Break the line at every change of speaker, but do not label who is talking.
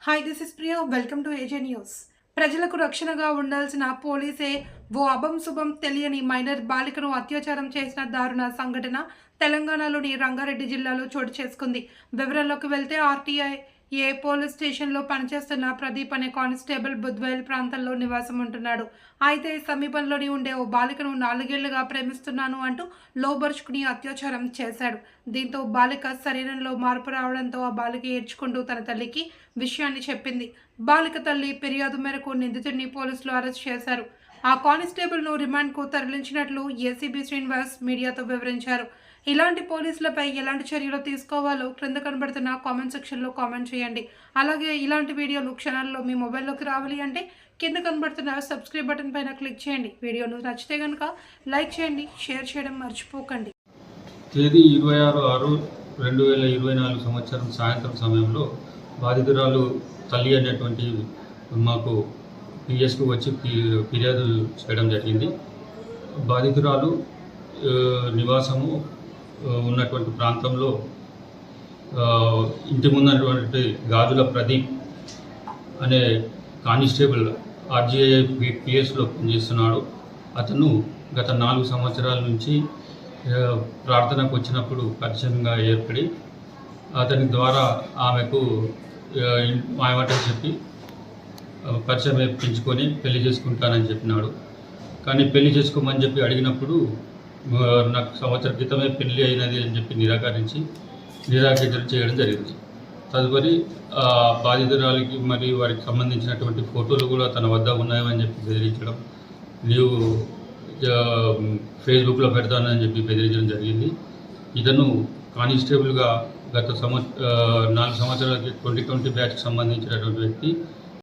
Hi this is Priya welcome to ఏజే news. ప్రజలకు రక్షణగా ఉండాల్సిన పోలీసే ఓ అభం శుభం తెలియని మైనర్ బాలికను అత్యాచారం చేసిన దారుణ సంఘటన తెలంగాణలోని రంగారెడ్డి జిల్లాలో చోటు చేసుకుంది. వివరాల్లోకి వెళ్తే ఆర్టీఐ పోలీస్ స్టేషన్లో పనిచేస్తున్న ప్రదీప్ అనే కానిస్టేబుల్ బుద్వేల్ ప్రాంతంలో నివాసం ఉంటున్నాడు. అయితే సమీపంలోని ఉండే ఓ బాలికను 4 ఏళ్లుగా ప్రేమిస్తున్నాను అంటూ లోబరుచుకుని అత్యాచారం చేశాడు. దీంతో బాలిక శరీరంలో మార్పు రావడంతో ఆ బాలిక ఏడ్చుకుంటూ తన తల్లికి విషయాన్ని చెప్పింది. బాలిక తల్లి ఫిర్యాదు మేరకు నిందితుడిని పోలీసులు అరెస్ట్ చేశారు. ఆ కానిస్టేబుల్ను రిమాండ్కు తరలించినట్లు ఏసీబీ శ్రీనివాస్ మీడియాతో వివరించారు. ఇలాంటి పోలీసులపై ఎలాంటి చర్యలు తీసుకోవాలో క్రింద కనబడుతున్న కామెంట్ సెక్షన్లో కామెంట్ చేయండి. అలాగే ఇలాంటి వీడియోలు క్షణాల్లో మీ మొబైల్లోకి రావాలి అంటే కింద కనబడుతున్న సబ్స్క్రైబ్ బటన్ పైన క్లిక్ చేయండి. వీడియోను నచ్చితే కనుక లైక్ చేయండి, షేర్ చేయడం మర్చిపోకండి.
తేదీ 26/6/2024 సంవత్సరం సాయంత్రం సమయంలో బాధితురాలు తల్లి అనేటువంటి మాకు పిఎస్కు వచ్చి ఫిర్యాదు చేయడం జరిగింది. బాధితురాలు నివాసము ఉన్నటువంటి ప్రాంతంలో ఇంటి ముందున్నటువంటి గాజుల ప్రదీప్ అనే కానిస్టేబుల్ ఆర్జీఐ పిఎస్లో పనిచేస్తున్నాడు. అతను గత 4 సంవత్సరాల నుంచి ప్రార్థనకు వచ్చినప్పుడు పరిచయంగా ఏర్పడి అతని ద్వారా ఆమెకు మాయమాట చెప్పి పరిచయం పెంచుకొని పెళ్లి చేసుకుంటానని చెప్పినాడు. కానీ పెళ్లి చేసుకోమని చెప్పి అడిగినప్పుడు నాకు సంవత్సరం క్రితమే పెళ్లి అయినది అని చెప్పి నిరాకరించడం చేయడం జరిగింది. తదుపరి బాధితురాలికి మరియు వారికి సంబంధించినటువంటి ఫోటోలు కూడా తన వద్ద ఉన్నాయని చెప్పి బెదిరించడం, నీవు ఫేస్బుక్లో పెడతానని చెప్పి బెదిరించడం జరిగింది. ఇతను కానిస్టేబుల్గా గత 4 సంవత్సరాలకి 2020 బ్యాచ్కి సంబంధించినటువంటి వ్యక్తి.